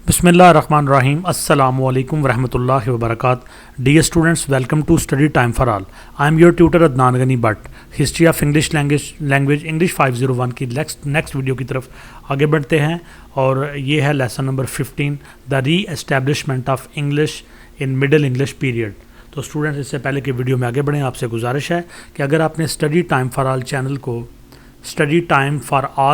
بسم اللہ الرحمن الرحیم. السلام علیکم ورحمۃ اللہ وبرکاتہ. Dear students, welcome to study time for all. I am your tutor Adnan Ghani Butt. History of English language English 501 کی نیکسٹ ویڈیو کی طرف آگے بڑھتے ہیں, اور یہ ہے lesson number 15, the re establishment of English in middle English period. تو اسٹوڈنٹس, اس سے پہلے کہ ویڈیو میں آگے بڑھیں, آپ سے گزارش ہے کہ اگر آپ نے study time for all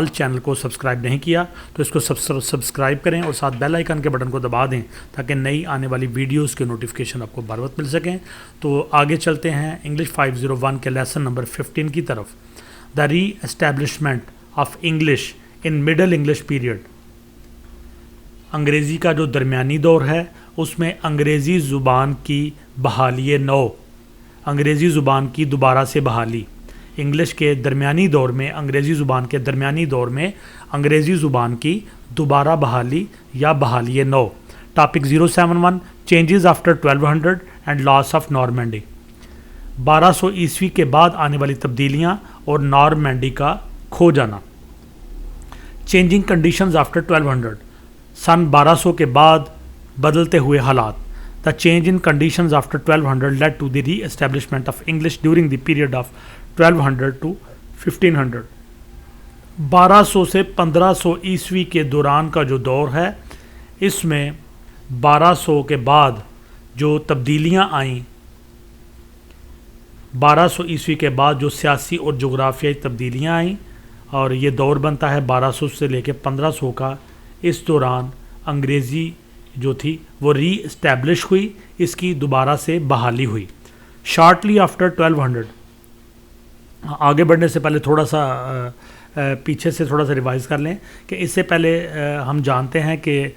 channel کو سبسکرائب نہیں کیا تو اس کو سبسکرائب کریں اور ساتھ بیل آئیکن کے بٹن کو دبا دیں تاکہ نئی آنے والی ویڈیوز کے نوٹیفیکیشن آپ کو بر وقت مل سکیں. تو آگے چلتے ہیں انگلش 501 کے لیسن نمبر 15 کی طرف. The re establishment of English in middle English period. انگریزی کا جو درمیانی دور ہے اس میں انگریزی زبان کی بحالی نو, انگریزی زبان کی دوبارہ سے بحالی. انگلش کے درمیانی دور میں, انگریزی زبان کے درمیانی دور میں انگریزی زبان کی دوبارہ بحالی یا بحالی نو. Topic 071, changes after 1200 and loss of Normandy. 1200 عیسوی کے بعد آنے والی تبدیلیاں اور نارمینڈی کا کھو جانا. چینجنگ کنڈیشنز آفٹر 1200, سن 1200 کے بعد بدلتے ہوئے حالات. The change in conditions after 1200 led to the re-establishment of English during the period of 1200 to 1500. 1200 سے 1500 عیسوی کے دوران کا جو دور ہے, اس میں 1200 کے بعد جو تبدیلیاں آئیں, 1200 عیسوی کے بعد جو سیاسی اور جغرافیائی تبدیلیاں آئیں, اور یہ دور بنتا ہے 1200 سے لے کے 1500 کا. اس دوران انگریزی جو تھی وہ ری اسٹیبلش ہوئی, اس کی دوبارہ سے بحالی ہوئی. شارٹلی آفٹر 1200, آگے بڑھنے سے پہلے تھوڑا سا پیچھے سے تھوڑا سا ریوائز کر لیں کہ اس سے پہلے ہم جانتے ہیں کہ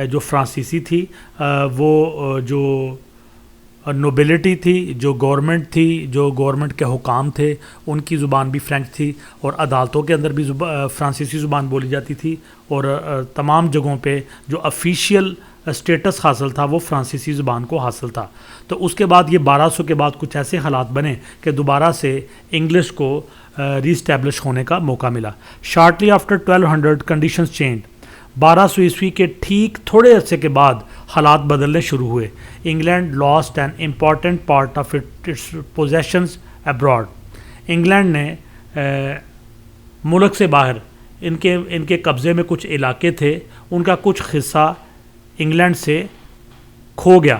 جو فرانسیسی تھی, وہ جو نوبلٹی تھی, جو گورنمنٹ تھی, جو گورنمنٹ کے حکام تھے, ان کی زبان بھی فرینچ تھی, اور عدالتوں کے اندر بھی فرانسیسی زبان بولی جاتی تھی, اور تمام جگہوں پہ جو آفیشیل اسٹیٹس حاصل تھا وہ فرانسیسی زبان کو حاصل تھا. تو اس کے بعد یہ 1200 کے بعد کچھ ایسے حالات بنے کہ دوبارہ سے انگلش کو ری اسٹیبلش ہونے کا موقع ملا. Shortly after 1200 conditions change. 1200 عیسوی کے ٹھیک تھوڑے عرصے کے بعد حالات بدلنے شروع ہوئے. England last an important part of its positions abroad. England نے ملک سے باہر ان کے قبضے میں کچھ علاقے تھے, ان کا کچھ حصہ انگلینڈ سے کھو گیا.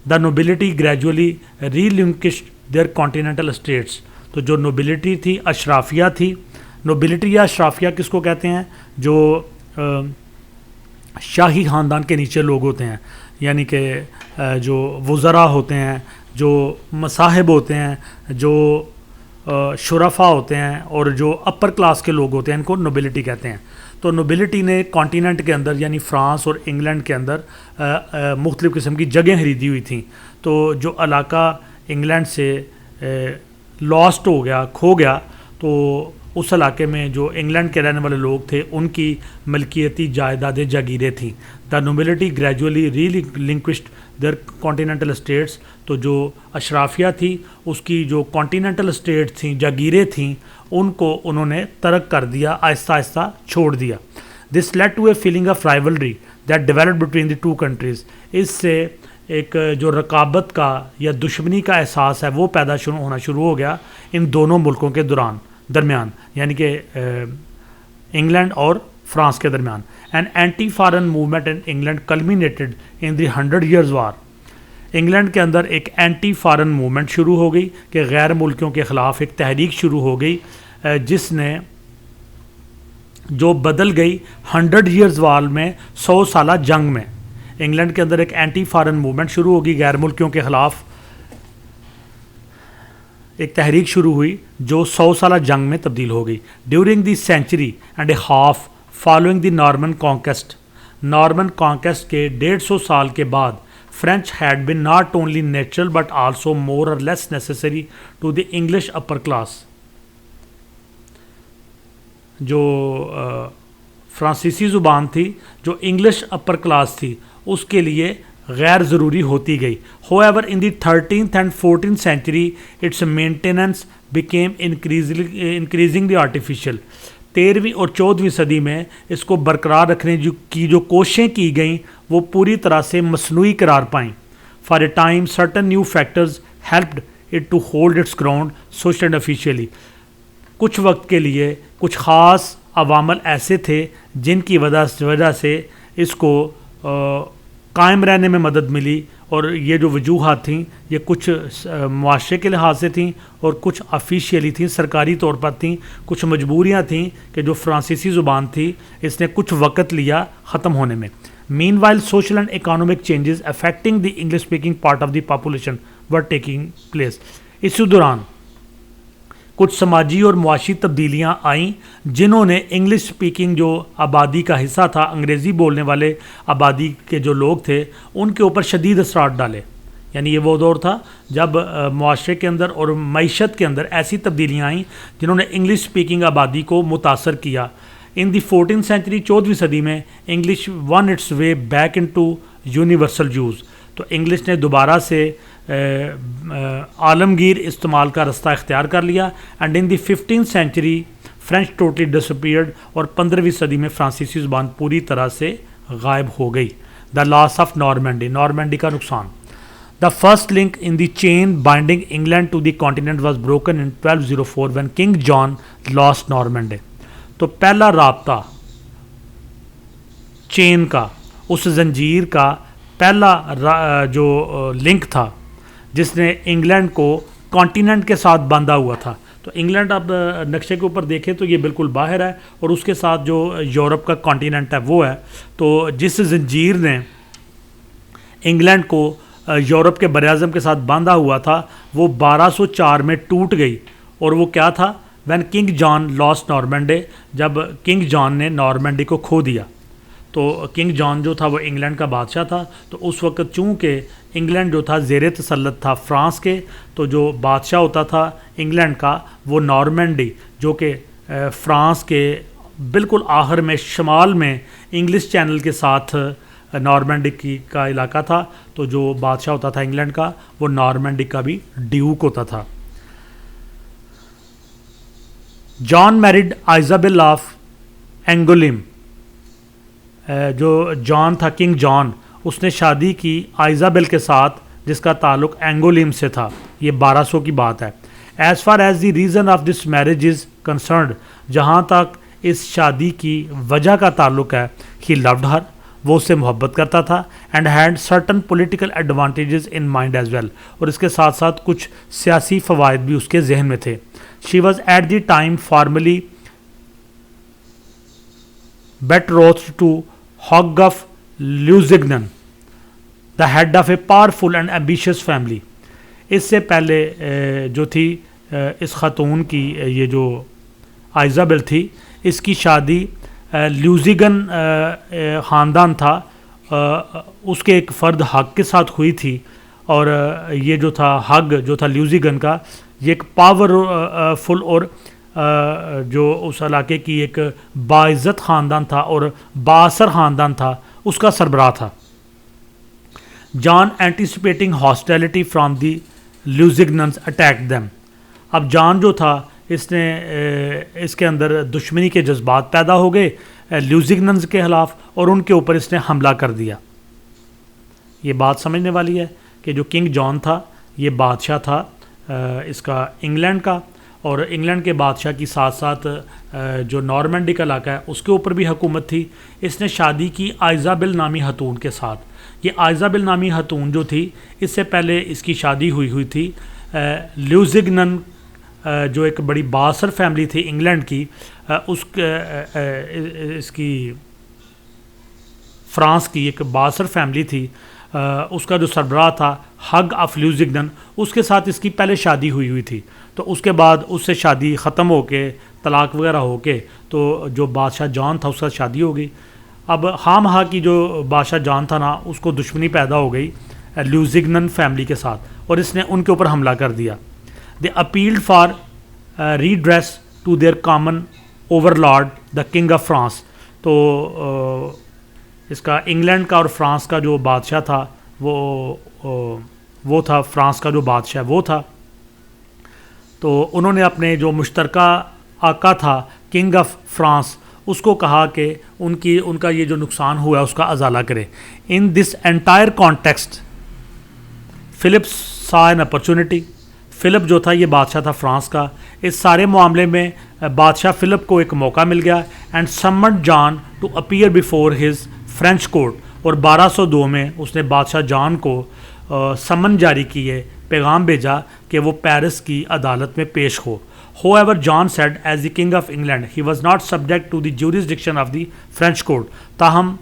The nobility gradually relinquished their continental estates. تو جو نوبلٹی تھی, اشرافیہ تھی. نوبلٹی یا اشرافیہ کس کو کہتے ہیں؟ جو شاہی خاندان کے نیچے لوگ ہوتے ہیں, یعنی کہ جو وزراء ہوتے ہیں, جو مصاحب ہوتے ہیں, جو شرفا ہوتے ہیں, اور جو اپر کلاس کے لوگ ہوتے ہیں, ان کو نوبلٹی کہتے ہیں. تو نوبلٹی نے کانٹیننٹ کے اندر یعنی فرانس اور انگلینڈ کے اندر مختلف قسم کی جگہیں خریدی ہوئی تھیں. تو جو علاقہ انگلینڈ سے لاسٹ ہو گیا, کھو گیا, تو اس علاقے میں جو انگلینڈ کے رہنے والے لوگ تھے ان کی ملکیتی جائیدادیں, جاگیریں تھیں. The nobility gradually relinquished their continental estates. تو جو اشرافیہ تھی اس کی جو کانٹیننٹل اسٹیٹ تھیں, جاگیریں تھیں, ان کو انہوں نے ترک کر دیا, آہستہ آہستہ چھوڑ دیا. This led to a feeling of rivalry that developed between the two countries. اس سے ایک جو رقابت کا یا دشمنی کا احساس ہے وہ پیدا ہونا شروع ہو گیا ان دونوں ملکوں کے درمیان, یعنی کہ انگلینڈ اور فرانس کے درمیان. An anti foreign movement in England culminated in the 100 years war. England کے اندر ایک اینٹی فارن موومنٹ شروع ہو گئی کہ غیر ملکیوں کے خلاف ایک تحریک شروع ہو گئی, جس نے جو بدل گئی 100 ایئرز وار میں 100 سالہ جنگ میں. انگلینڈ کے اندر ایک اینٹی فارن موومنٹ شروع ہوگی, غیر ملکیوں کے خلاف ایک تحریک شروع ہوئی جو 100 سالہ جنگ میں تبدیل ہو گئی. During the century and a half following the Norman conquest. Norman conquest کے 150 سال کے بعد French had been not only natural but also more or less necessary to the English upper class. جو فرانسیسی زبان تھی, جو انگلش اپر کلاس تھی, اس کے لیے غیر ضروری ہوتی گئی. However, in the 13th and 14th century, its maintenance became increasingly artificial. 13ویں اور 14ویں صدی میں اس کو برقرار رکھنے کی جو کوششیں کی گئیں وہ پوری طرح سے مصنوعی قرار پائیں. For a time certain new factors helped it to hold its ground social and officially. کچھ وقت کے لیے کچھ خاص عوامل ایسے تھے جن کی وجہ سے اس کو قائم رہنے میں مدد ملی، اور یہ جو وجوہات تھیں یہ کچھ معاشرے کے لحاظ سے تھیں اور کچھ آفیشیلی تھیں، سرکاری طور پر تھیں. کچھ مجبوریاں تھیں کہ جو فرانسیسی زبان تھی اس نے کچھ وقت لیا ختم ہونے میں. Meanwhile social and economic changes affecting the English speaking part of the population were taking place. اسی دوران کچھ سماجی اور معاشی تبدیلیاں آئیں جنہوں نے انگلش سپیکنگ جو آبادی کا حصہ تھا، انگریزی بولنے والے آبادی کے جو لوگ تھے، ان کے اوپر شدید اثرات ڈالے. یعنی یہ وہ دور تھا جب معاشرے کے اندر اور معیشت کے اندر ایسی تبدیلیاں آئیں جنہوں نے انگلش سپیکنگ آبادی کو متاثر کیا. ان دی 14th century 14ویں صدی میں English won its way back into universal use. تو انگلش نے دوبارہ سے عالمگیر استعمال کا رستہ اختیار کر لیا. And in the 15th century French totally despaired, اور 15ویں صدی میں فرانسیسی زبان پوری طرح سے غائب ہو گئی. دا لاس آف نارمینڈی، نارمینڈی کا نقصان. The first link in the chain binding England to the continent was broken in 1204 when King John lost Normandy. تو پہلا رابطہ چین کا، اس زنجیر کا پہلا جو لنک تھا جس نے انگلینڈ کو کانٹیننٹ کے ساتھ باندھا ہوا تھا. تو انگلینڈ اب نقشے کے اوپر دیکھیں تو یہ بالکل باہر ہے، اور اس کے ساتھ جو یورپ کا کانٹیننٹ ہے وہ ہے. تو جس زنجیر نے انگلینڈ کو یورپ کے براعظم کے ساتھ باندھا ہوا تھا وہ 1204 میں ٹوٹ گئی. اور وہ کیا تھا؟ When King John lost Normandy, جب کنگ جان نے نارمینڈی کو کھو دیا. تو کنگ جان جو تھا وہ انگلینڈ کا بادشاہ تھا. تو اس وقت چونکہ انگلینڈ جو تھا زیر تسلط تھا فرانس کے، تو جو بادشاہ ہوتا تھا انگلینڈ کا وہ نارمینڈی، جو کہ فرانس کے بالکل آخر میں شمال میں انگلش چینل کے ساتھ نارمینڈی کا علاقہ تھا. تو جو بادشاہ ہوتا تھا انگلینڈ کا وہ نارمینڈی کا بھی ڈیوک ہوتا تھا. جان میریڈ آئزابل آف اینگولیم. جو جان تھا، کنگ جان، اس نے شادی کی آئزابل کے ساتھ جس کا تعلق اینگولیم سے تھا. یہ 1200 کی بات ہے. As far as the reason of this marriage is concerned, جہاں تک اس شادی کی وجہ کا تعلق ہے، ہی لوڈ ہر، وہ اس سے محبت کرتا تھا. And had certain political advantages in mind as well, اور اس کے ساتھ ساتھ کچھ سیاسی فوائد بھی اس کے ذہن میں تھے. She was at the time formally betrothed to Hugh of Lusignan, the head of a powerful and ambitious family. اس سے پہلے جو تھی اس خاتون کی، یہ جو آئزابل تھی، اس کی شادی لیوزیگن خاندان تھا، اس کے ایک فرد ہگ کے ساتھ ہوئی تھی. اور یہ جو تھا ہگ جو تھا لیوزیگن کا، یہ ایک پاور فل اور جو اس علاقے کی ایک باعزت خاندان تھا اور بااثر خاندان تھا، اس کا سربراہ تھا. John anticipating hostility from the Lusignans attack them. اب جان جو تھا اس نے اس کے اندر دشمنی کے جذبات پیدا ہو گئے لیوزیگننز کے خلاف، اور ان کے اوپر اس نے حملہ کر دیا. یہ بات سمجھنے والی ہے کہ جو کنگ جان تھا یہ بادشاہ تھا اس کا انگلینڈ کا، اور انگلینڈ کے بادشاہ کی ساتھ ساتھ جو نارمینڈی کا علاقہ ہے اس کے اوپر بھی حکومت تھی. اس نے شادی کی آئزابل نامی خاتون کے ساتھ. یہ آئزابل نامی خاتون جو تھی اس سے پہلے اس کی شادی ہوئی تھی لیوزیگنن، جو ایک بڑی بااثر فیملی تھی انگلینڈ کی. اس کی فرانس کی ایک بااثر فیملی تھی. اس کا جو سربراہ تھا ہگ آف لیوزیگنن، اس کے ساتھ اس کی پہلے شادی ہوئی تھی. تو اس کے بعد اس سے شادی ختم ہو کے طلاق وغیرہ ہو کے تو جو بادشاہ جان تھا اس کا شادی ہو گئی. اب خام ہا کی جو بادشاہ جان تھا نا، اس کو دشمنی پیدا ہو گئی لیوزیگنن فیملی کے ساتھ، اور اس نے ان کے اوپر حملہ کر دیا. They appealed for redress to their common overlord the king of France. تو اس کا انگلینڈ کا اور فرانس کا جو بادشاہ تھا وہ تھا، فرانس کا جو بادشاہ وہ تھا. تو انہوں نے اپنے جو مشترکہ آقا تھا کنگ آف فرانس، اس کو کہا کہ ان کا یہ جو نقصان ہوا ہے اس کا ازالہ کرے. ان دس انٹائر کانٹیکسٹ فلپ سا این اپرچونٹی. فلپ جو تھا یہ بادشاہ تھا فرانس کا، اس سارے معاملے میں بادشاہ فلپ کو ایک موقع مل گیا. And summoned John to appear before his French court. اور 1202 میں اس نے بادشاہ جان کو سمن جاری کیے، پیغام بھیجا کہ وہ پیرس کی عدالت میں پیش ہو. However, John said, as the king of England, he was not subject to the jurisdiction of the French court. تاہم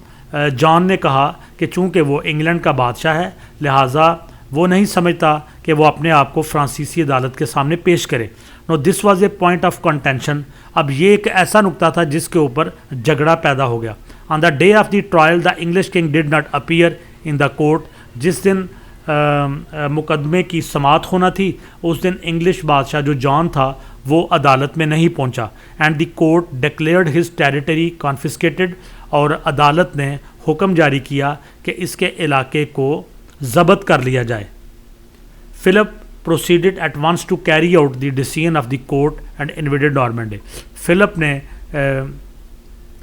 جان نے کہا کہ چونکہ وہ انگلینڈ کا بادشاہ ہے لہٰذا وہ نہیں سمجھتا کہ وہ اپنے آپ کو فرانسیسی عدالت کے سامنے پیش کرے. No, this was a point of contention. اب یہ ایک ایسا نقطہ تھا جس کے اوپر جھگڑا پیدا ہو گیا. On the day of the trial, the English king did not appear in the court. جس دن مقدمے کی سماعت ہونا تھی اس دن انگلش بادشاہ جو جان تھا وہ عدالت میں نہیں پہنچا. And the court declared his territory confiscated. اور عدالت نے حکم جاری کیا کہ اس کے علاقے کو ضبط کر لیا جائے. Philip proceeded at once to carry out the decision of the court and invaded Normandy. Philip نے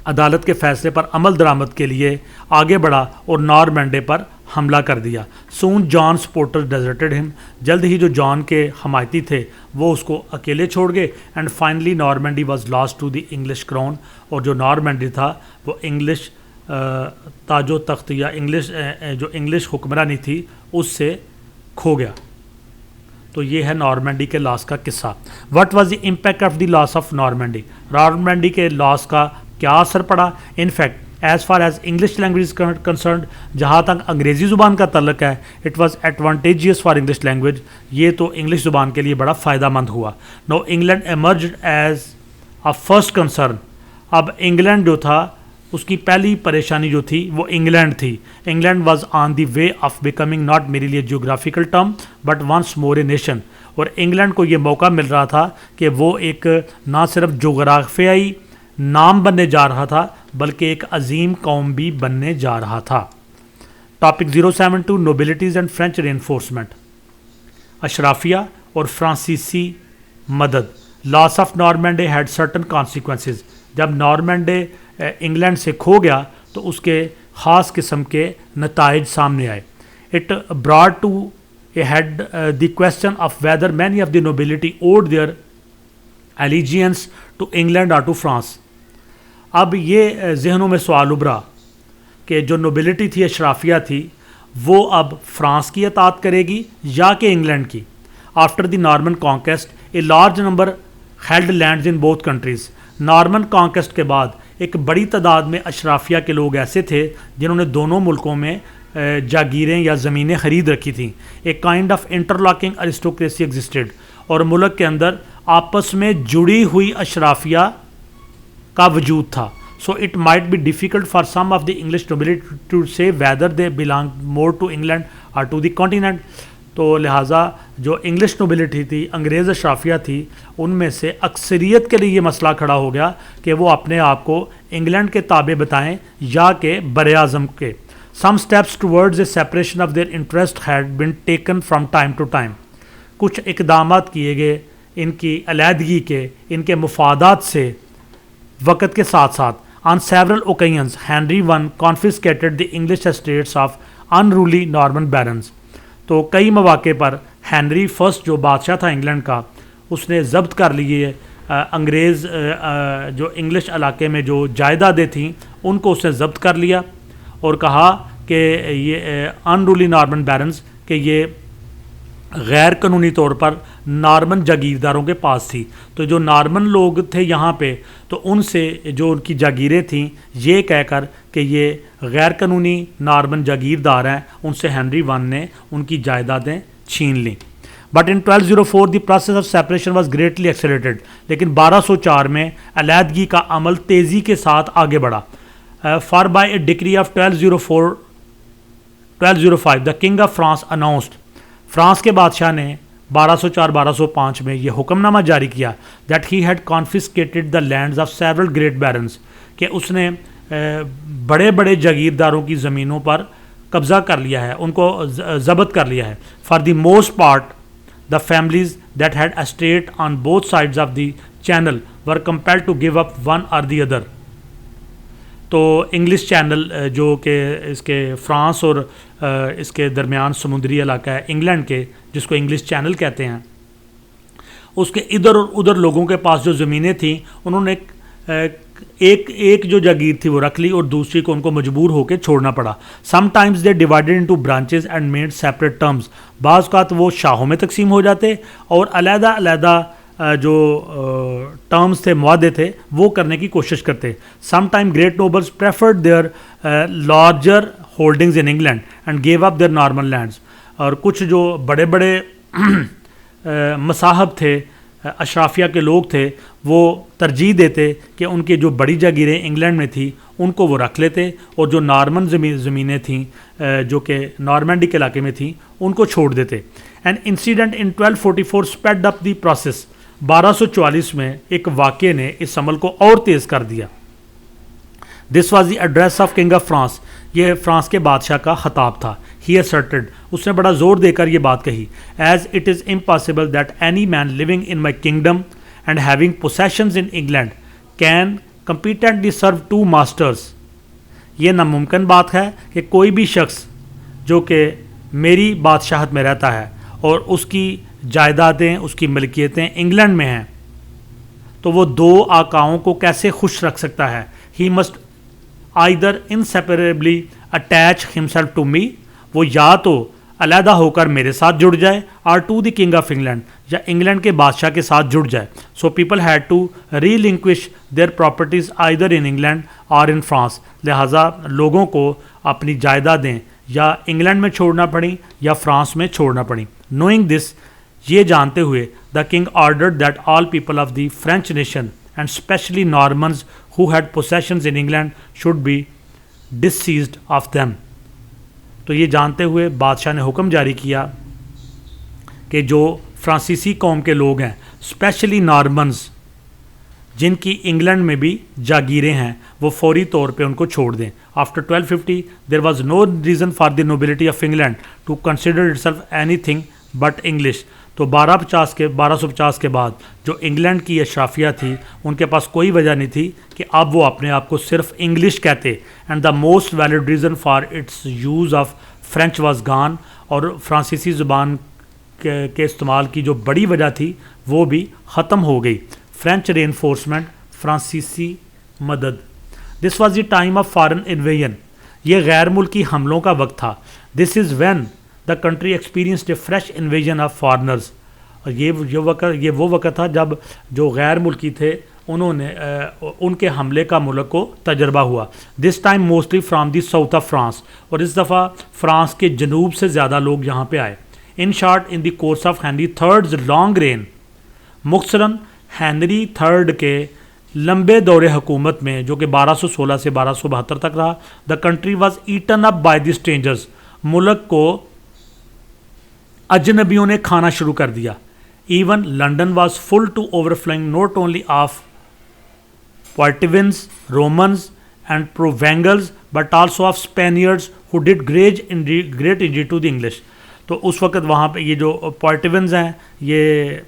عدالت کے فیصلے پر عمل درآمد کے لیے آگے بڑھا اور نارمنڈے پر حملہ کر دیا. سون جان سپورٹرز ڈیزرٹڈ ہم. جلد ہی جو جان کے حمایتی تھے وہ اس کو اکیلے چھوڑ گئے. And finally Normandy was lost to the English crown. اور جو نارمنڈی تھا وہ انگلش تاج و تخت یا انگلش حکمرانی تھی اس سے کھو گیا. تو یہ ہے نارمنڈی کے لاس کا قصہ. What was the impact of the loss of Normandy. Normandy کے لاس کا کیا اثر پڑا. In fact as far as English language concerned, جہاں تک انگریزی زبان کا تعلق ہے، it was advantageous for English language. یہ تو انگلش زبان کے لیے بڑا فائدہ مند ہوا. Now England emerged as a first concern. اب انگلینڈ جو تھا اس کی پہلی پریشانی جو تھی وہ انگلینڈ تھی. England was on the way of becoming not merely a geographical term but once more a nation. اور انگلینڈ کو یہ موقع مل رہا تھا کہ وہ ایک نہ صرف جغرافیائی نام بننے جا رہا تھا بلکہ ایک عظیم قوم بھی بننے جا رہا تھا. Topic 072 nobilities and French reinforcement. اشرافیہ اور فرانسیسی مدد. Loss of Normandy had certain consequences. جب نارمنڈے انگلینڈ سے کھو گیا تو اس کے خاص قسم کے نتائج سامنے آئے. It brought to a head the question of whether many of the nobility owed their allegiance to England or to France. اب یہ ذہنوں میں سوال ابھرا کہ جو نوبلٹی تھی، اشرافیہ تھی، وہ اب فرانس کی اطاعت کرے گی یا کہ انگلینڈ کی. After the Norman conquest a large number held lands in both countries. Norman conquest کے بعد ایک بڑی تعداد میں اشرافیہ کے لوگ ایسے تھے جنہوں نے دونوں ملکوں میں جاگیریں یا زمینیں خرید رکھی تھیں. A kind of interlocking aristocracy existed. اور ملک کے اندر آپس میں جڑی ہوئی اشرافیہ کا وجود تھا. So it might be difficult for some of the English nobility to say whether they belong more to England or to the continent. تو لہٰذا جو انگلش نوبلٹی تھی، انگریز اشرافیہ تھی، ان میں سے اکثریت کے لیے یہ مسئلہ کھڑا ہو گیا کہ وہ اپنے آپ کو انگلینڈ کے تابع بتائیں یا کہ بر اعظم کے. Some steps towards a separation of their interest had been taken from time to time. کچھ اقدامات کیے گئے ان کی علیحدگی کے، ان کے مفادات سے وقت کے ساتھ ساتھ. On several occasions Henry one confiscated the English estates of unruly Norman barons. تو کئی مواقع پر ہینری فرسٹ جو بادشاہ تھا انگلینڈ کا، اس نے ضبط کر لیے انگریز جو انگلش علاقے میں جو جائیدادیں تھیں ان کو اس نے ضبط کر لیا اور کہا کہ یہ انروللی نارمن بیرنز کہ یہ غیر قانونی طور پر نارمن جاگیرداروں کے پاس تھی. تو جو نارمن لوگ تھے یہاں پہ تو ان سے جو ان کی جاگیریں تھیں یہ کہہ کر کہ یہ غیر قانونی نارمن جاگیردار ہیں، ان سے ہنری ون نے ان کی جائیدادیں چھین لیں. But in 1204 the process of separation was greatly accelerated. لیکن 1204 میں علیحدگی کا عمل تیزی کے ساتھ آگے بڑھا. For by a ڈکری of 1205 the king of France announced. France کے بادشاہ نے 1204-1205 میں یہ حکم نامہ جاری کیا that he had confiscated the lands of several great barons کہ اس نے بڑے بڑے جاگیرداروں کی زمینوں پر قبضہ کر لیا ہے، ان کو ضبط کر لیا ہے. For the most part the families that had state on both sides of the channel were compelled to give up one or the other. تو انگلش چینل جو کہ اس کے فرانس اور اس کے درمیان سمندری علاقہ ہے انگلینڈ کے، جس کو انگلش چینل کہتے ہیں، اس کے ادھر اور ادھر لوگوں کے پاس جو زمینیں تھیں، انہوں نے ایک جو جاگیر تھی وہ رکھ لی اور دوسری کو ان کو مجبور ہو کے چھوڑنا پڑا. Some times they divided into branches and made separate terms. بعض اوقات وہ شاہوں میں تقسیم ہو جاتے اور علیحدہ علیحدہ جو ٹرمز تھے، معاہدے تھے، وہ کرنے کی کوشش کرتے. Some time great nobles preferred their larger holdings in England and gave up their Norman lands. اور کچھ جو بڑے بڑے مصاحب تھے، اشرافیہ کے لوگ تھے، وہ ترجیح دیتے کہ ان کی جو بڑی جاگیریں انگلینڈ میں تھیں ان کو وہ رکھ لیتے، اور جو نارمن زمینیں تھیں جو کہ نارمینڈی کے علاقے میں تھیں ان کو چھوڑ دیتے. And incident in 1244 speed up the process. 1244 میں ایک واقعے نے اس عمل کو اور تیز کر دیا. دس was the address of king of France. یہ فرانس کے بادشاہ کا خطاب تھا. He asserted, اس نے بڑا زور دے کر یہ بات کہی. As it is impossible that any man living in my kingdom and having possessions in England can competently serve two masters. یہ ناممکن بات ہے کہ کوئی بھی شخص جو کہ میری بادشاہت میں رہتا ہے اور اس کی جائیدادیں، اس کی ملکیتیں انگلینڈ میں ہیں، تو وہ دو آقاؤں کو کیسے خوش رکھ سکتا ہے. He must either inseparably attach himself to me. وہ یا تو علیحدہ ہو کر میرے ساتھ جڑ جائے، اور to the king of England, یا انگلینڈ کے بادشاہ کے ساتھ جڑ جائے. So people had to relinquish their properties either in England or in France. لہٰذا لوگوں کو اپنی جائیدادیں یا انگلینڈ میں چھوڑنا پڑیں یا فرانس میں چھوڑنا پڑیں. نوئنگ دس، یہ جانتے ہوئے، the king ordered that all people of the French nation and especially Normans who had possessions in England should be disseised of them. تو یہ جانتے ہوئے بادشاہ نے حکم جاری کیا کہ جو فرانسیسی قوم کے لوگ ہیں، اسپیشلی نارمنز، جن کی انگلینڈ میں بھی جاگیریں ہیں، وہ فوری طور پہ ان کو چھوڑ دیں. After 1250 there was no reason for the nobility of England to consider itself anything but English. تو 1250 کے بعد جو انگلینڈ کی اشرافیہ تھی، ان کے پاس کوئی وجہ نہیں تھی کہ اب وہ اپنے آپ کو صرف انگلش کہتے. And the most valid reason for its use of French was گان. اور فرانسیسی زبان کے استعمال کی جو بڑی وجہ تھی وہ بھی ختم ہو گئی. فرینچ ری انفورسمنٹ، فرانسیسی مدد. This was the time of foreign invasion. یہ غیر ملکی حملوں کا وقت تھا. This is when the country experienced a fresh invasion of foreigners. اور یہ وہ وقت تھا جب جو غیر ملکی تھے انہوں نے ان کے حملے کا ملک کو تجربہ ہوا. This time mostly from the south of France. اور اس دفعہ فرانس کے جنوب سے زیادہ لوگ یہاں پہ آئے. In short, in the course of Henry Third's long reign. مختصراً ہینری تھرڈ کے لمبے دور حکومت میں، جو کہ 1216 سے 1272 تک رہا، the country was eaten up by the strangers. ملک کو اجنبیوں نے کھانا شروع کر دیا. Even London was full to overflowing not only of Poitevins, Romans and Provencals but also of Spaniards who did great injury to the English. تو اس وقت وہاں پہ یہ جو پوئٹونز ہیں، یہ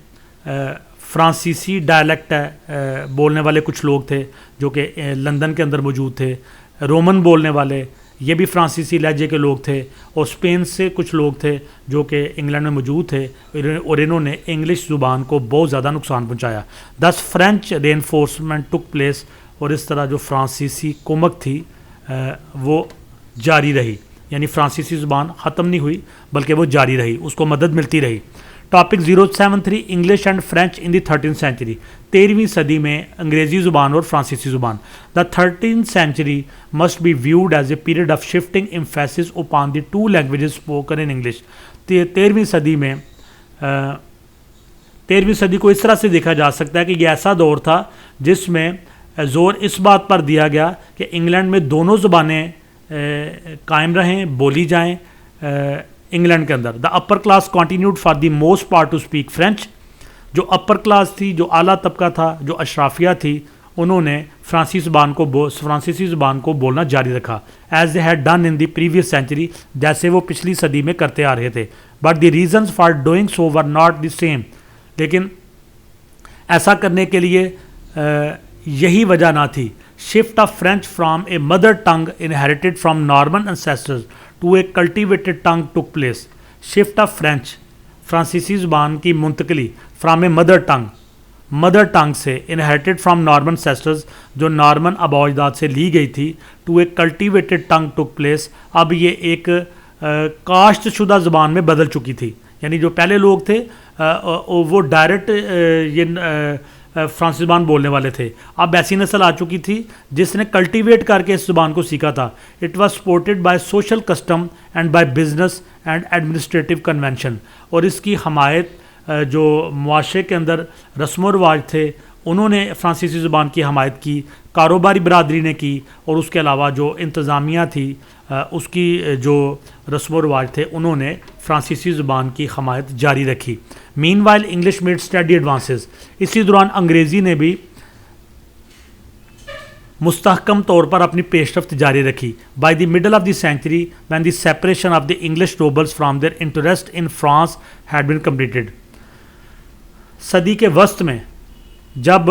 فرانسیسی ڈائلیکٹ ہے بولنے والے کچھ لوگ تھے جو کہ لندن کے اندر موجود تھے. رومن بولنے والے، یہ بھی فرانسیسی لہجے کے لوگ تھے. اور اسپین سے کچھ لوگ تھے جو کہ انگلینڈ میں موجود تھے، اور انہوں نے انگلش زبان کو بہت زیادہ نقصان پہنچایا. دس فرینچ ری انفورسمنٹ ٹک پلیس. اور اس طرح جو فرانسیسی کمک تھی وہ جاری رہی. یعنی فرانسیسی زبان ختم نہیں ہوئی بلکہ وہ جاری رہی، اس کو مدد ملتی رہی. Topic 073 English and French in the 13th century. 13ویں صدی میں انگریزی زبان اور فرانسیسی زبان. The 13th century must be viewed as a period of shifting emphasis upon the two languages spoken in English. 13ویں صدی میں 13ویں صدی کو اس طرح سے دیکھا جا سکتا ہے کہ یہ ایسا دور تھا جس میں زور اس بات پر دیا گیا کہ انگلینڈ میں دونوں زبانیں قائم رہیں، بولی جائیں. انگلینڈ کے اندر the upper class continued for the most part to speak French. جو اپر کلاس تھی، جو اعلیٰ طبقہ تھا، جو اشرافیہ تھی، انہوں نے فرانسیسی زبان کو بولنا جاری رکھا. As they had done in the previous century, جیسے وہ پچھلی صدی میں کرتے آ رہے تھے. But the reasons for doing so were not the same. لیکن ایسا کرنے کے لیے یہی وجہ نہ تھی. Shift of French from a mother tongue inherited from Norman ancestors to a cultivated tongue took place. Shift of French فرانسیسی زبان کی منتقلی فرام اے مدر ٹنگ سے انہیریٹڈ فرام نارمن انسیسٹرز جو نارمن آباء و اجداد سے لی گئی تھی to a cultivated tongue took place. اب یہ ایک کاشت شدہ زبان میں بدل چکی تھی. یعنی جو پہلے لوگ تھے وہ ڈائریکٹ یہ فرانسی زبان بولنے والے تھے. اب ایسی نسل آ چکی تھی جس نے کلٹیویٹ کر کے اس زبان کو سیکھا تھا. It was supported by social custom and by business and administrative convention. اور اس کی حمایت جو معاشرے کے اندر رسم و رواج تھے انہوں نے فرانسیسی زبان کی حمایت کی, کاروباری برادری نے کی, اور اس کے علاوہ جو انتظامیہ تھی اس کی جو رسم و رواج تھے انہوں نے فرانسیسی زبان کی حمایت جاری رکھی. Meanwhile English made steady advances. اسی دوران انگریزی نے بھی مستحکم طور پر اپنی پیش رفت جاری رکھی. By the middle of the century when the separation of the English nobles from their interest in France had been completed. صدی کے وسط میں جب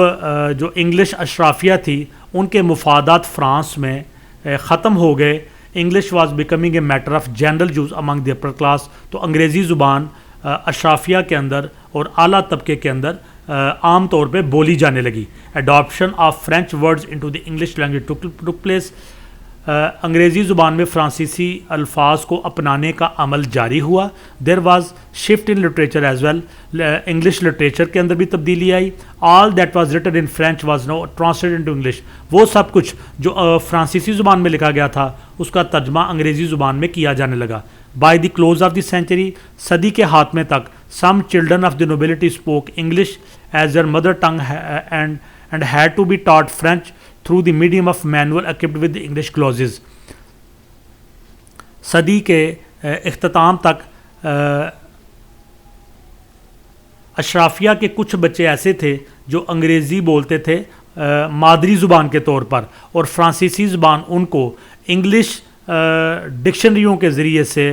جو انگلش اشرافیہ تھی ان کے مفادات فرانس میں ختم ہو گئے, English was becoming a matter of general use Umang the upper class. تو انگریزی زبان اشرافیہ کے اندر اور اعلیٰ طبقے کے اندر عام طور پہ بولی جانے لگی. Adoption of French words into the English language took place. انگریزی زبان میں فرانسیسی الفاظ کو اپنانے کا عمل جاری ہوا. There was shift in literature as well. English literature کے اندر بھی تبدیلی آئی. All that was written in French was now translated into English. وہ سب کچھ جو فرانسیسی زبان میں لکھا گیا تھا اس کا ترجمہ انگریزی زبان میں کیا جانے لگا. By the close of the century, صدی کے خاتمے تک, some children of the nobility spoke English as their mother tongue and had to be taught French through the medium of manual equipped with the English clauses. صدی کے اختتام تک اشرافیہ کے کچھ بچے ایسے تھے جو انگریزی بولتے تھے مادری زبان کے طور پر, اور فرانسیسی زبان ان کو انگلش ڈکشنریوں کے ذریعے سے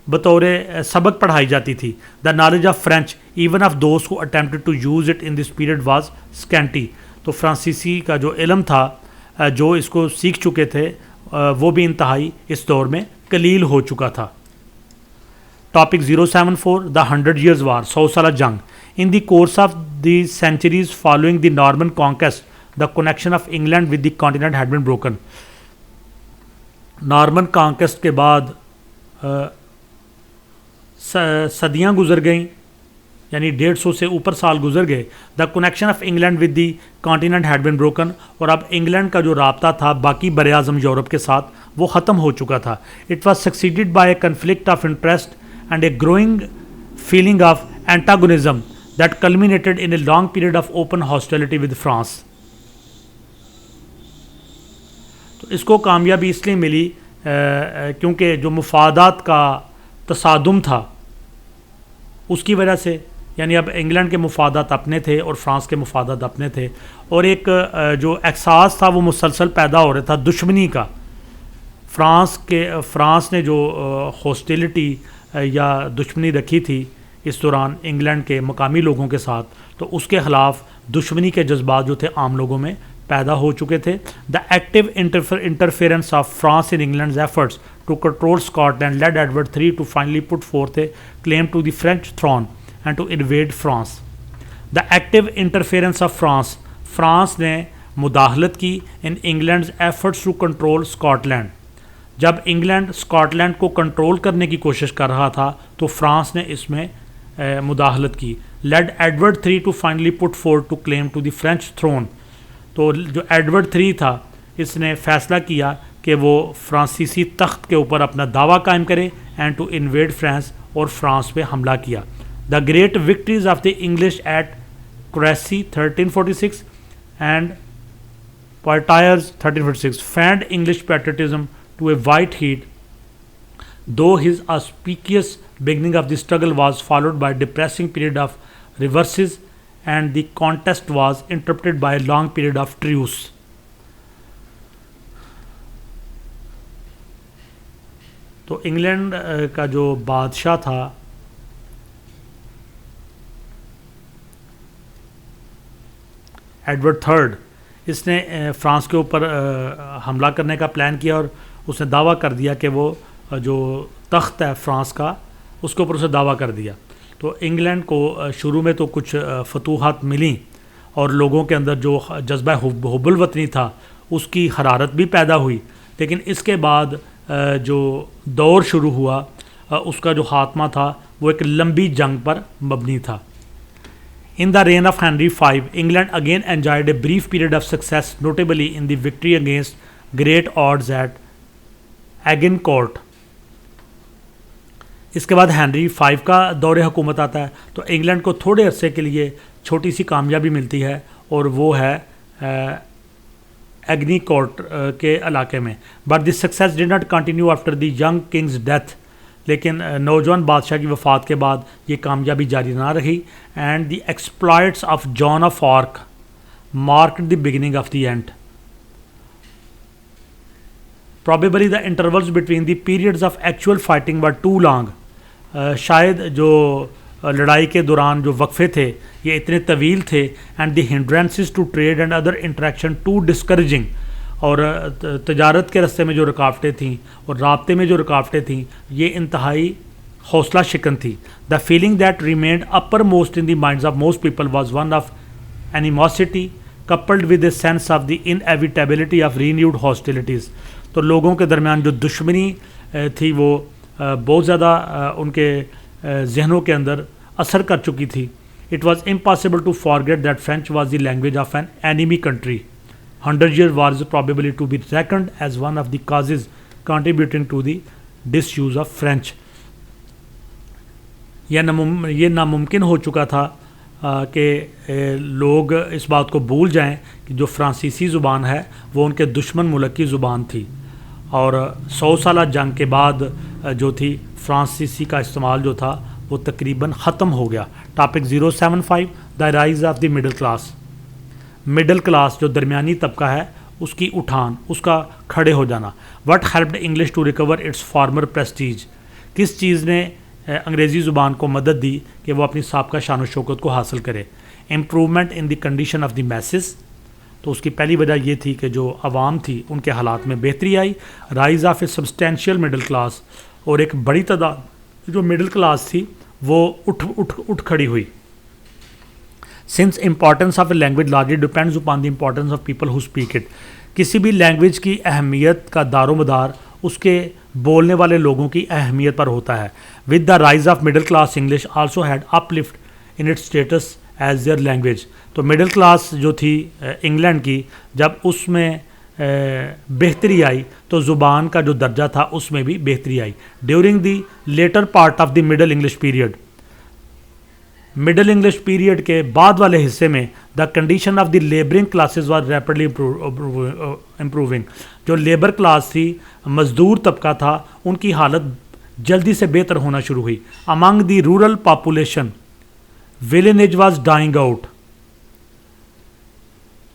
بطور سبق پڑھائی جاتی تھی. The knowledge of French even of those who attempted to use it in this period was scanty. تو فرانسیسی کا جو علم تھا جو اس کو سیکھ چکے تھے وہ بھی انتہائی اس دور میں قلیل ہو چکا تھا. ٹاپک 074 دا 100 Years War, 100 سالہ جنگ. In the course of the centuries following the Norman conquest the connection of England with the continent had been broken. Norman conquest کے بعد صدیاں گزر گئیں, یعنی 150 سے اوپر سال گزر گئے. دا connection of England with the continent had been broken. اور اب انگلینڈ کا جو رابطہ تھا باقی بر اعظم یورپ کے ساتھ وہ ختم ہو چکا تھا. It was succeeded by a conflict of interest and a growing feeling of antagonism that culminated in a long period of open hostility with France. تو اس کو کامیابی اس لیے ملی کیونکہ جو مفادات کا تصادم تھا اس کی وجہ سے, یعنی اب انگلینڈ کے مفادات اپنے تھے اور فرانس کے مفادات اپنے تھے, اور ایک جو احساس تھا وہ مسلسل پیدا ہو رہا تھا دشمنی کا. فرانس نے جو ہاسٹیلٹی یا دشمنی رکھی تھی اس دوران انگلینڈ کے مقامی لوگوں کے ساتھ, تو اس کے خلاف دشمنی کے جذبات جو تھے عام لوگوں میں پیدا ہو چکے تھے. The active interference of France in England's efforts to control Scotland led Edward III to finally put forth a claim to the French throne and to invade France. The active interference of France نے مداخلت کی in England's efforts to control Scotland. جب England Scott land کو control کرنے کی کوشش کر رہا تھا تو فرانس نے اس میں مداخلت کی. led Edward III to finally put forth to claim to the French throne. تو جو ایڈورڈ 3 تھا اس نے فیصلہ کیا کہ وہ فرانسیسی تخت کے اوپر اپنا دعویٰ قائم کرے اینڈ ٹو انویڈ فرانس, اور فرانس پہ حملہ کیا. The great victories of the English at Crecy 1346 and Poitiers 1346 fanned English patriotism to a white heat, though his auspicious beginning of the struggle was followed by a depressing period of reverses and the contest was interrupted by a long period of truce. تو England کا جو بادشاہ تھا Edward third, اس نے France کے اوپر حملہ کرنے کا پلان کیا اور اس نے دعویٰ کر دیا کہ وہ جو تخت ہے فرانس کا اس کے اوپر اسے دعویٰ کر دیا. تو انگلینڈ کو شروع میں تو کچھ فتوحات ملیں اور لوگوں کے اندر جو جذبہ حب الوطنی تھا اس کی حرارت بھی پیدا ہوئی، لیکن اس کے بعد جو دور شروع ہوا اس کا جو خاتمہ تھا وہ ایک لمبی جنگ پر مبنی تھا. In the reign of Henry V, England again enjoyed a brief period of success, notably in the victory against great odds at Agincourt. اس کے بعد ہنری 5 کا دور حکومت آتا ہے تو انگلینڈ کو تھوڑے عرصے کے لیے چھوٹی سی کامیابی ملتی ہے اور وہ ہے ایگنی کورٹ کے علاقے میں. But this success did not continue after the young king's death, لیکن نوجوان بادشاہ کی وفات کے بعد یہ کامیابی جاری نہ رہی. And the exploits of Joan of Arc marked the beginning of the end. Probably the intervals between the periods of actual fighting were too long. شاید جو لڑائی کے دوران جو وقفے تھے یہ اتنے طویل تھے. And the hindrances to trade and other interaction too discouraging. اور تجارت کے رستے میں جو رکاوٹیں تھیں اور رابطے میں جو رکاوٹیں تھیں یہ انتہائی حوصلہ شکن تھی. The feeling that remained uppermost in the minds of most people was one of animosity coupled with a sense of the inevitability of renewed hostilities. تو لوگوں کے درمیان جو دشمنی تھی وہ بہت زیادہ ان کے ذہنوں کے اندر اثر کر چکی تھی. It was impossible to forget that French was the language of an enemy country. 100-year war is probably to be reckoned as one of the causes contributing to the disuse of French. یہ ناممکن ہو چکا تھا کہ لوگ اس بات کو بھول جائیں کہ جو فرانسیسی زبان ہے وہ ان کے دشمن ملک کی زبان تھی. اور 100 سالہ جنگ کے بعد جو تھی فرانسیسی کا استعمال جو تھا وہ تقریباً ختم ہو گیا. Topic 075 the rise of the middle class. Middle class جو درمیانی طبقہ ہے اس کی اٹھان، اس کا کھڑے ہو جانا. What helped English to recover its former prestige. کس چیز نے انگریزی زبان کو مدد دی کہ وہ اپنی سابقہ شان و شوکت کو حاصل کرے. Improvement in the condition of the masses. تو اس کی پہلی وجہ یہ تھی کہ جو عوام تھی ان کے حالات میں بہتری آئی. Rise of a substantial middle class. اور ایک بڑی تعداد جو مڈل کلاس تھی وہ اٹھ کھڑی ہوئی. Since importance of a language largely depends upon the importance of people who speak it. کسی بھی لینگویج کی اہمیت کا دار و مدار اس کے بولنے والے لوگوں کی اہمیت پر ہوتا ہے. With the rise of middle class English also had uplift in its status as their language. تو مڈل کلاس جو تھی انگلینڈ کی جب اس میں بہتری آئی تو زبان کا جو درجہ تھا اس میں بھی بہتری آئی. During the later part of the Middle English period. Middle English period کے بعد والے حصے میں the condition of the labouring classes was rapidly improving. جو لیبر کلاس تھی، مزدور طبقہ تھا، ان کی حالت جلدی سے بہتر ہونا شروع ہوئی. Among the rural population villeinage was dying out.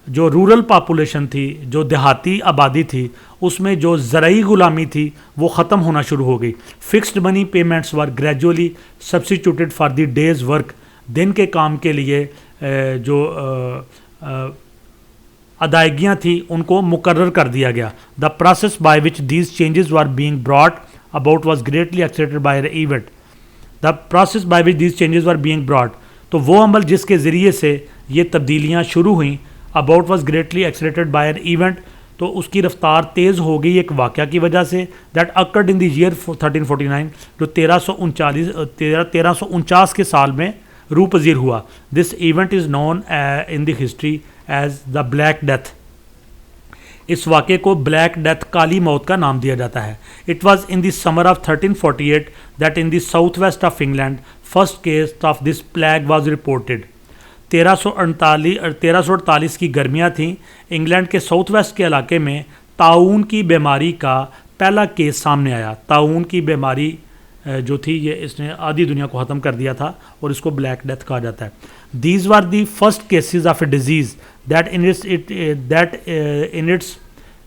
جو رورل پاپولیشن تھی، جو دیہاتی آبادی تھی، اس میں جو زرعی غلامی تھی وہ ختم ہونا شروع ہو گئی. Fixed money payments were gradually substituted for the day's work. دن کے کام کے لیے جو ادائیگیاں تھیں ان کو مقرر کر دیا گیا. The process by which these changes were being brought about was greatly excited by the event. The process by which these changes were being brought. تو وہ عمل جس کے ذریعے سے یہ تبدیلیاں شروع ہوئیں about was greatly excited by an event. تو اس کی رفتار تیز ہو گئی ایک واقعہ کی وجہ سے. That occurred in the year 1349 جو 1349 کے سال میں روح پذیر ہوا. This event is known in the history as the Black Death. اس واقعے کو بلیک ڈیتھ، کالی موت کا نام دیا جاتا ہے. It was in the summer of 1348 that in the south west of England first case of this plague was reported. 1348 کی گرمیاں تھیں. انگلینڈ کے ساؤتھ ویسٹ کے علاقے میں طاعون کی بیماری کا پہلا کیس سامنے آیا. طاعون کی بیماری جو تھی یہ اس نے آدھی دنیا کو ختم کر دیا تھا اور اس کو بلیک ڈیتھ کہا جاتا ہے. These were the first cases of a disease that in its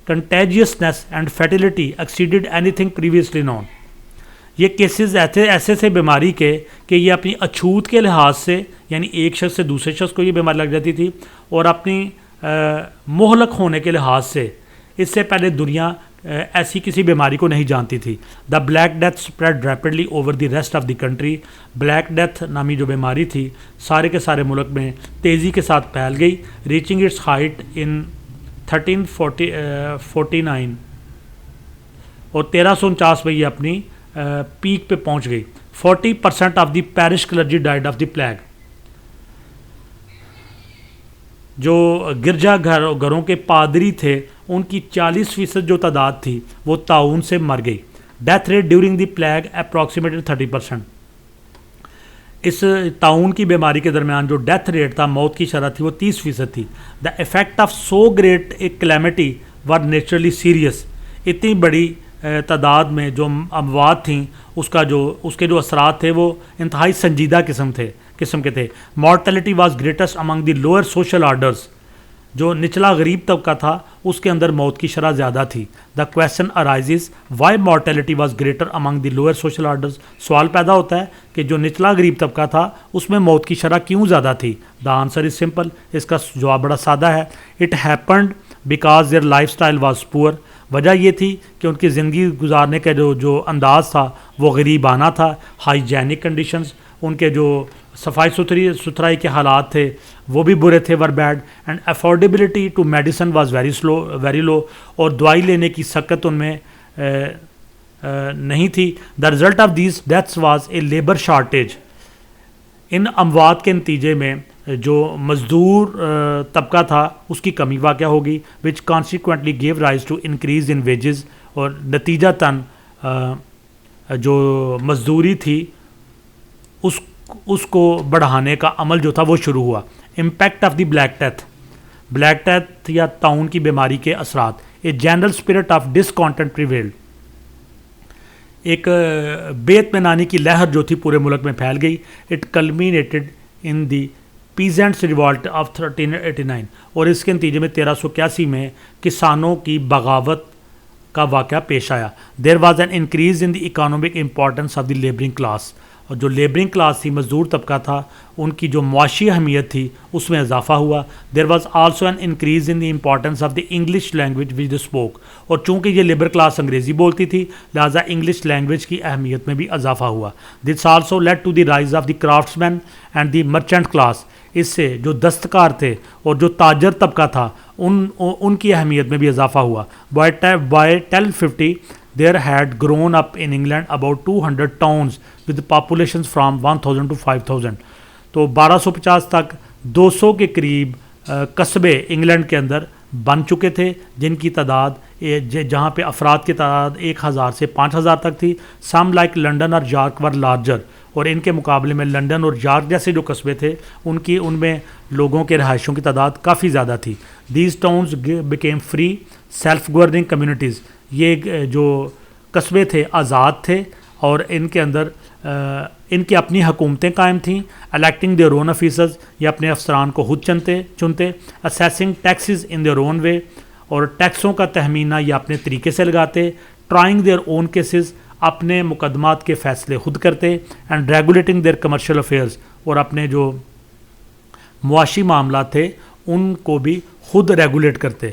contagiousness and fatality exceeded اینی تھنگ پریویسلی نون. یہ کیسز ایسے تھے بیماری کے کہ یہ اپنی اچھوت کے لحاظ سے، یعنی ایک شخص سے دوسرے شخص کو یہ بیماری لگ جاتی تھی اور اپنی مہلک ہونے کے لحاظ سے اس سے پہلے دنیا ایسی کسی بیماری کو نہیں جانتی تھی. دا Black death spread rapidly over the rest of the country. Black death نامی جو بیماری تھی سارے کے سارے ملک میں تیزی کے ساتھ پھیل گئی, ریچنگ اٹس ہائٹ ان 1349 اور 1349 میں یہ اپنی پیک پہ پہنچ گئی. 40% of the perish clergy died of the plague. جو گرجا گھروں کے پادری تھے ان کی 40% جو تعداد تھی وہ طاعون سے مر گئی. Death rate during the plague approximated 30%. اس طاعون کی بیماری کے درمیان جو ڈیتھ ریٹ تھا, موت کی شرح تھی, وہ 30% تھی. The effect of so great a calamity were naturally serious. اتنی بڑی تعداد میں جو اموات تھیں اس کے جو اثرات تھے وہ انتہائی سنجیدہ قسم کے تھے. Mortality was greatest among the lower social orders. جو نچلا غریب طبقہ تھا اس کے اندر موت کی شرح زیادہ تھی. The question arises why mortality was greater among the lower social orders. سوال پیدا ہوتا ہے کہ جو نچلا غریب طبقہ تھا اس میں موت کی شرح کیوں زیادہ تھی. The answer is simple. اس کا جواب بڑا سادہ ہے. It happened because their lifestyle was poor. وجہ یہ تھی کہ ان کی زندگی گزارنے کا جو انداز تھا وہ غریبانہ تھا. ہائیجینک کنڈیشنز, ان کے جو صفائی ستھرائی کے حالات تھے وہ بھی برے تھے, were bad. And affordability to medicine was very low. اور دوائی لینے کی سکت ان میں نہیں تھی. The result of these deaths was a labour shortage. ان اموات کے نتیجے میں جو مزدور طبقہ تھا اس کی کمی واقع ہوگی, which consequently gave rise to increase in wages. اور نتیجتاً جو مزدوری تھی اس کو بڑھانے کا عمل جو تھا وہ شروع ہوا. Impact of the Black Death یا طاعون کی بیماری کے اثرات. A general spirit of discontent prevailed. ایک بے اطمینانی کی لہر جو تھی پورے ملک میں پھیل گئی. It culminated in the peasants revolt of 1389. اور اس کے نتیجے میں 1381 میں کسانوں کی بغاوت کا واقعہ پیش آیا. There was an increase in the economic importance of the labouring class. اور جو لیبرنگ کلاس تھی, مزدور طبقہ تھا, ان کی جو معاشی اہمیت تھی اس میں اضافہ ہوا. There was also an increase in the importance of the English language which the spoke. اور چونکہ یہ لیبر کلاس انگریزی بولتی تھی لہٰذا انگلش لینگویج کی اہمیت میں بھی اضافہ ہوا. This also led to the rise of the craftsmen and the merchant class. اس سے جو دستکار تھے اور جو تاجر طبقہ تھا ان کی اہمیت میں بھی اضافہ ہوا. By 1250 there had grown up in England about 200 towns with populations from 1000 to 5000. تو 1250 تک 200 کے قریب قصبے انگلینڈ کے اندر بن چکے تھے جن کی تعداد جہاں پہ افراد کی تعداد 1000 سے 5000 تک تھی. سم لائک لنڈن اور یارک ور لارجر. اور ان کے مقابلے میں لنڈن اور یارک جیسے جو قصبے تھے ان میں لوگوں کے رہائشوں کی تعداد کافی زیادہ تھی. These towns became free self governing communities. یہ جو قصبے تھے آزاد تھے اور ان کے اندر ان کی اپنی حکومتیں قائم تھیں. Electing their own officers. یہ اپنے افسران کو خود چنتے. Assessing taxes in their own way. اور ٹیکسوں کا تخمینہ یہ اپنے طریقے سے لگاتے. Trying their own cases. اپنے مقدمات کے فیصلے خود کرتے. And regulating their commercial affairs. اور اپنے جو معاشی معاملات تھے ان کو بھی خود ریگولیٹ کرتے.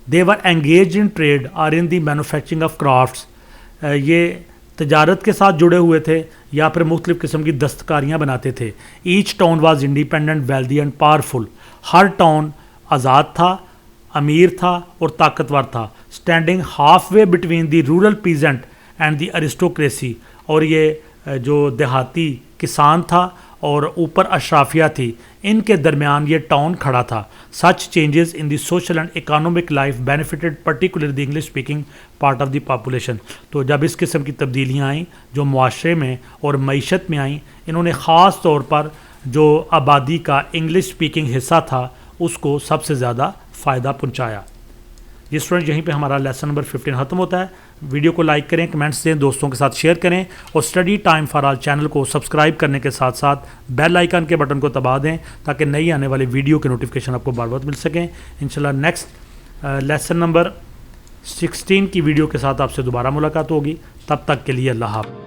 They were engaged in trade or in the manufacturing of crafts. یہ تجارت کے ساتھ جڑے ہوئے تھے یا پھر مختلف قسم کی دستکاریاں بناتے تھے. Each town was independent, wealthy and powerful. ہر ٹاؤن آزاد تھا, امیر تھا اور طاقتور تھا. Standing halfway between the rural peasant and the aristocracy. اور یہ جو دیہاتی کسان تھا اور اوپر اشرافیہ تھی, ان کے درمیان یہ ٹاؤن کھڑا تھا. Such changes in the social and economic life benefited particularly the English speaking part of the population. تو جب اس قسم کی تبدیلیاں آئیں جو معاشرے میں اور معیشت میں آئیں, انہوں نے خاص طور پر جو آبادی کا انگلش اسپیکنگ حصہ تھا اس کو سب سے زیادہ فائدہ پہنچایا. جی اسٹوڈنٹ, یہیں پہ ہمارا لیسن نمبر 15 ختم ہوتا ہے. ویڈیو کو لائک کریں, کمنٹس دیں, دوستوں کے ساتھ شیئر کریں اور study time for all channel کو سبسکرائب کرنے کے ساتھ ساتھ بیل آئیکن کے بٹن کو دبا دیں تاکہ نئی آنے والی ویڈیو کے نوٹیفیکیشن آپ کو بار بار مل سکیں. انشاءاللہ نیکسٹ لیسن نمبر 16 کی ویڈیو کے ساتھ آپ سے دوبارہ ملاقات ہوگی. تب تک کے لیے اللہ حافظ.